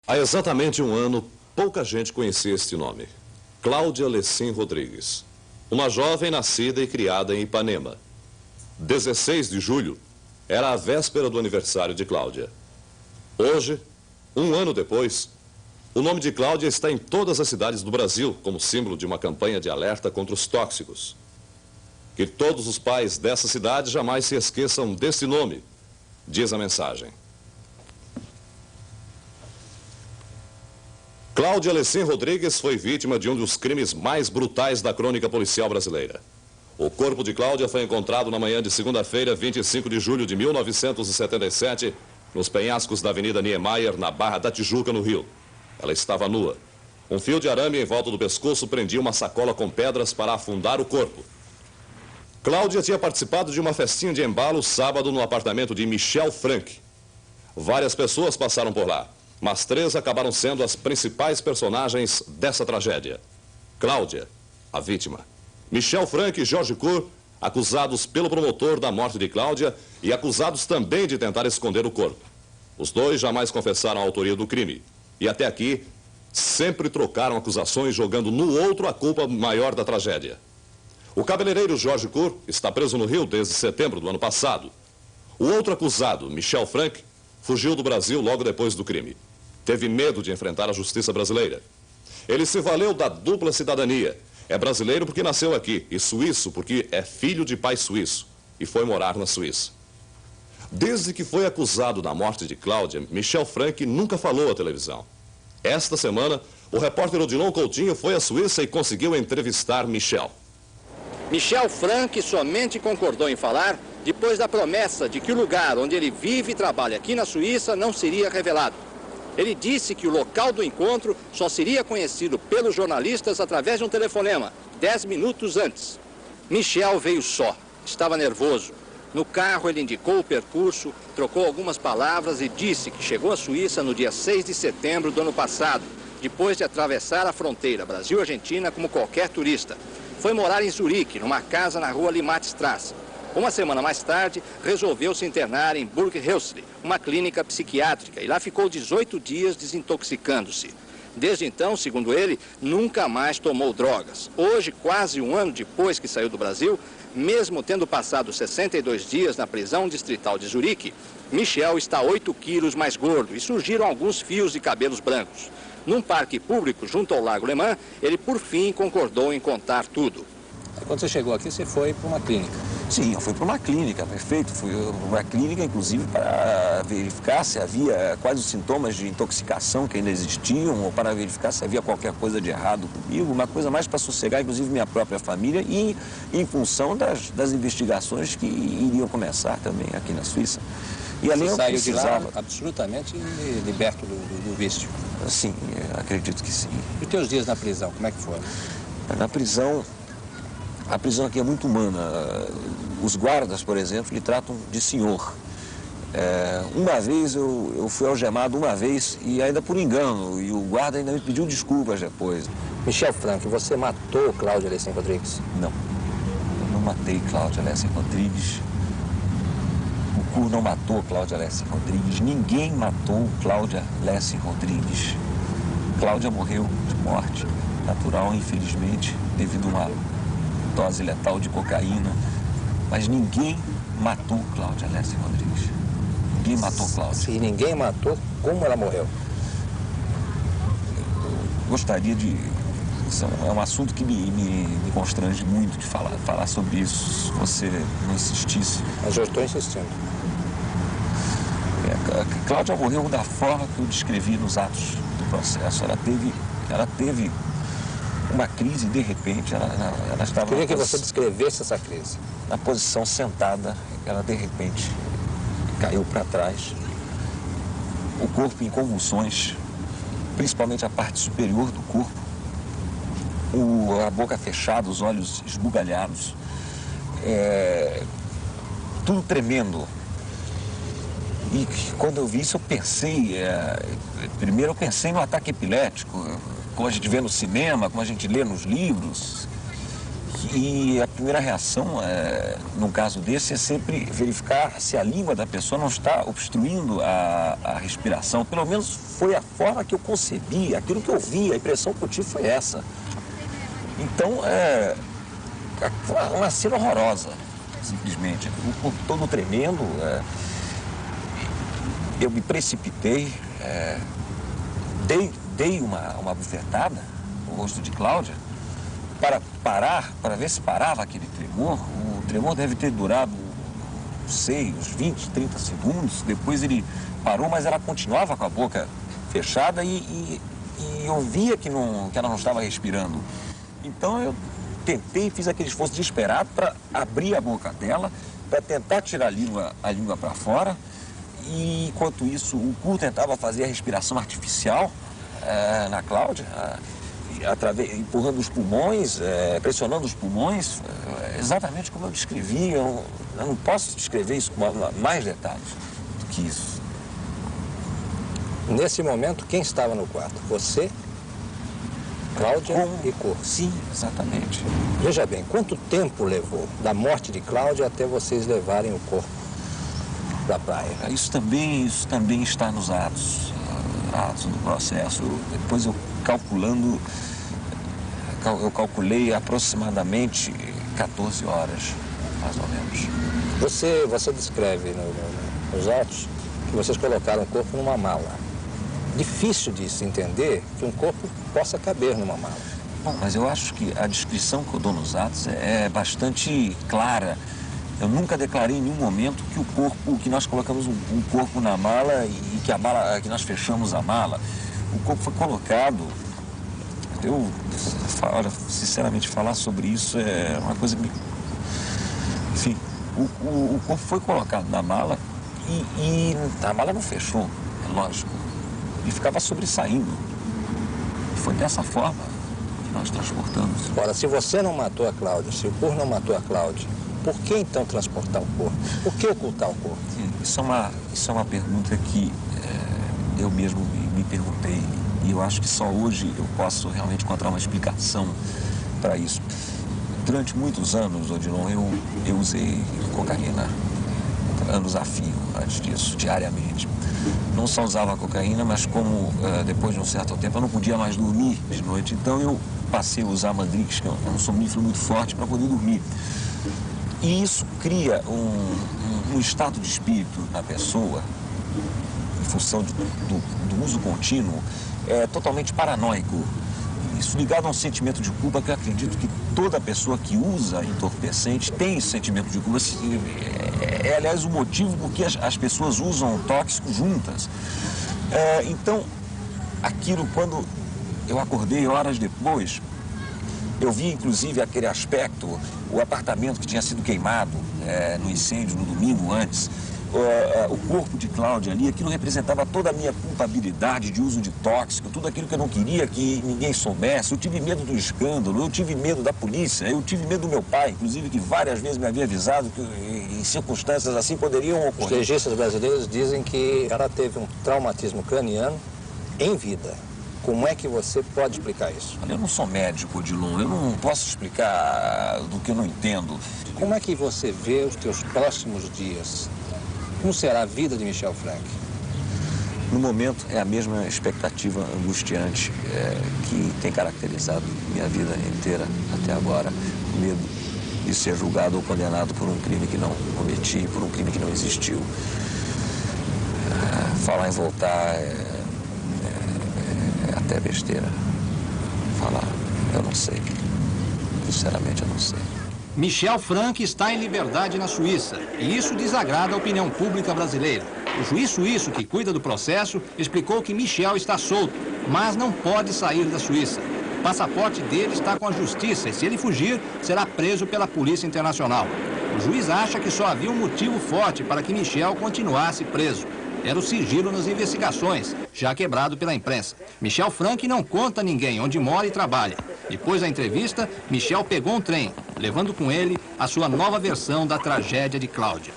Há exatamente um ano, pouca gente conhecia este nome. Cláudia Lecim Rodrigues. Uma jovem nascida e criada em Ipanema. 16 de julho era a véspera do aniversário de Cláudia. Hoje, um ano depois, o nome de Cláudia está em todas as cidades do Brasil como símbolo de uma campanha de alerta contra os tóxicos. Que todos os pais dessa cidade jamais se esqueçam desse nome, diz a mensagem. Cláudia Lecim Rodrigues foi vítima de um dos crimes mais brutais da crônica policial brasileira. O corpo de Cláudia foi encontrado na manhã de segunda-feira, 25 de julho de 1977, nos penhascos da Avenida Niemeyer, na Barra da Tijuca, no Rio. Ela estava nua. Um fio de arame em volta do pescoço prendia uma sacola com pedras para afundar o corpo. Cláudia tinha participado de uma festinha de embalo sábado no apartamento de Michel Frank. Várias pessoas passaram por lá, mas 3 acabaram sendo as principais personagens dessa tragédia. Cláudia, a vítima. Michel Frank e Jorge Kur, acusados pelo promotor da morte de Cláudia e acusados também de tentar esconder o corpo. Os dois jamais confessaram a autoria do crime. E até aqui, sempre trocaram acusações, jogando no outro a culpa maior da tragédia. O cabeleireiro Jorge Kur está preso no Rio desde setembro do ano passado. O outro acusado, Michel Frank, fugiu do Brasil logo depois do crime. Teve medo de enfrentar a justiça brasileira. Ele se valeu da dupla cidadania. É brasileiro porque nasceu aqui e suíço porque é filho de pai suíço e foi morar na Suíça. Desde que foi acusado da morte de Cláudia, Michel Frank nunca falou à televisão. Esta semana, o repórter Odilon Coutinho foi à Suíça e conseguiu entrevistar Michel. Michel Frank somente concordou em falar depois da promessa de que o lugar onde ele vive e trabalha aqui na Suíça não seria revelado. Ele disse que o local do encontro só seria conhecido pelos jornalistas através de um telefonema, 10 minutos antes. Michel veio só, estava nervoso. No carro ele indicou o percurso, trocou algumas palavras e disse que chegou à Suíça no dia 6 de setembro do ano passado, depois de atravessar a fronteira Brasil-Argentina como qualquer turista. Foi morar em Zurique, numa casa na rua Limatstrasse. Uma semana mais tarde, resolveu se internar em Burghölzli, uma clínica psiquiátrica, e lá ficou 18 dias desintoxicando-se. Desde então, segundo ele, nunca mais tomou drogas. Hoje, quase um ano depois que saiu do Brasil, mesmo tendo passado 62 dias na prisão distrital de Zurique, Michel está 8 quilos mais gordo e surgiram alguns fios de cabelos brancos. Num parque público junto ao Lago Le Mans, ele por fim concordou em contar tudo. Quando você chegou aqui, você foi para uma clínica? Sim, eu fui para uma clínica, perfeito. Fui para uma clínica, inclusive, para verificar se havia quais os sintomas de intoxicação que ainda existiam, ou para verificar se havia qualquer coisa de errado comigo, uma coisa mais para sossegar, inclusive, minha própria família e em função das investigações que iriam começar também aqui na Suíça. E ali eu saiu de lá absolutamente liberto do vício? Sim, acredito que sim. E os teus dias na prisão, como é que foram? Na prisão, a prisão aqui é muito humana. Os guardas, por exemplo, lhe tratam de senhor. Uma vez eu fui algemado uma vez e ainda por engano, e o guarda ainda me pediu desculpas depois. Michel Frank, você matou Cláudia Lecim Rodrigues? Não, eu não matei Cláudia Lecim Rodrigues. O Kur não matou Cláudia Lecim Rodrigues. Ninguém matou Cláudia Lecim Rodrigues. Cláudia morreu de morte natural, infelizmente, devido a uma dose letal de cocaína. Mas ninguém matou Cláudia Lecim Rodrigues. Ninguém matou Cláudia. Se ninguém matou, como ela morreu? Eu gostaria de... É um assunto que me constrange muito de falar sobre isso, se você não insistisse. Mas eu estou insistindo. Cláudia morreu da forma que eu descrevi nos atos do processo. Ela teve uma crise de repente. Ela estava... Eu queria que você descrevesse essa crise. Na posição sentada, ela de repente caiu para trás. O corpo em convulsões, principalmente a parte superior do corpo. A boca fechada, os olhos esbugalhados. Tudo tremendo. E quando eu vi isso, eu pensei... primeiro eu pensei no ataque epilético, como a gente vê no cinema, como a gente lê nos livros. E a primeira reação, num caso desse, é sempre verificar se a língua da pessoa não está obstruindo a respiração. Pelo menos foi a forma que eu concebi, aquilo que eu vi, a impressão que eu tive foi essa. Então, foi uma cena horrorosa, simplesmente. O corpo todo tremendo, eu me precipitei, dei uma bufetada no rosto de Cláudia, para ver se parava aquele tremor. O tremor deve ter durado, não sei, uns 20, 30 segundos. Depois ele parou, mas ela continuava com a boca fechada e eu via que ela não estava respirando. Então eu tentei, fiz aquele esforço desesperado para abrir a boca dela, para tentar tirar a língua para fora. E enquanto isso, o Cu tentava fazer a respiração artificial na Cláudia, empurrando os pulmões, pressionando os pulmões, exatamente como eu descrevi. Eu não posso descrever isso com mais detalhes do que isso. Nesse momento, quem estava no quarto? Você, Cláudia e Cu? Sim, exatamente. Veja bem, quanto tempo levou da morte de Cláudia até vocês levarem o corpo para a praia? Isso também está nos atos do processo. Depois eu calculei aproximadamente 14 horas, mais ou menos. Você descreve nos autos que vocês colocaram o corpo numa mala. Difícil de se entender que um corpo possa caber numa mala. Bom, mas eu acho que a descrição que eu dou nos atos é bastante clara. Eu nunca declarei em nenhum momento que nós colocamos um corpo na mala e que nós fechamos a mala. O corpo foi colocado. Olha, sinceramente, falar sobre isso é uma coisa que... Enfim, o corpo foi colocado na mala e a mala não fechou, é lógico. E ficava sobressaindo. E foi dessa forma que nós transportamos. Ora, se você não matou a Cláudia, se o Cu não matou a Cláudia, por que então transportar o corpo? Por que ocultar o corpo? Isso é uma pergunta que eu mesmo me perguntei. E eu acho que só hoje eu posso realmente encontrar uma explicação para isso. Durante muitos anos, Odilon, eu usei cocaína, anos a fio antes disso, diariamente. Não só usava cocaína, mas como depois de um certo tempo eu não podia mais dormir de noite. Então eu passei a usar Mandrix, que é um sonífero muito forte, para poder dormir. E isso cria um estado de espírito na pessoa, em função do uso contínuo, totalmente paranoico. Isso ligado a um sentimento de culpa que eu acredito que toda pessoa que usa entorpecente tem esse sentimento de culpa. Aliás, o motivo por que as pessoas usam tóxicos juntas. Então, aquilo, quando eu acordei horas depois, eu vi inclusive aquele aspecto, o apartamento que tinha sido queimado no incêndio no domingo antes. O corpo de Cláudia ali, aquilo representava toda a minha culpabilidade de uso de tóxico, tudo aquilo que eu não queria que ninguém soubesse. Eu tive medo do escândalo, eu tive medo da polícia, eu tive medo do meu pai, inclusive, que várias vezes me havia avisado que em circunstâncias assim poderiam ocorrer. Os legistas brasileiros dizem que ela teve um traumatismo craniano em vida. Como é que você pode explicar isso? Eu não sou médico, Odilon, eu não posso explicar do que eu não entendo. Como é que você vê os teus próximos dias? Como será a vida de Michel Frank? No momento, é a mesma expectativa angustiante que tem caracterizado minha vida inteira até agora. O medo de ser julgado ou condenado por um crime que não cometi, por um crime que não existiu. Falar em voltar é até besteira. Falar, eu não sei. Sinceramente, eu não sei. Michel Frank está em liberdade na Suíça e isso desagrada a opinião pública brasileira. O juiz suíço que cuida do processo explicou que Michel está solto, mas não pode sair da Suíça. O passaporte dele está com a justiça e se ele fugir, será preso pela Polícia Internacional. O juiz acha que só havia um motivo forte para que Michel continuasse preso. Era o sigilo nas investigações, já quebrado pela imprensa. Michel Frank não conta a ninguém onde mora e trabalha. Depois da entrevista, Michel pegou um trem, levando com ele a sua nova versão da tragédia de Cláudia.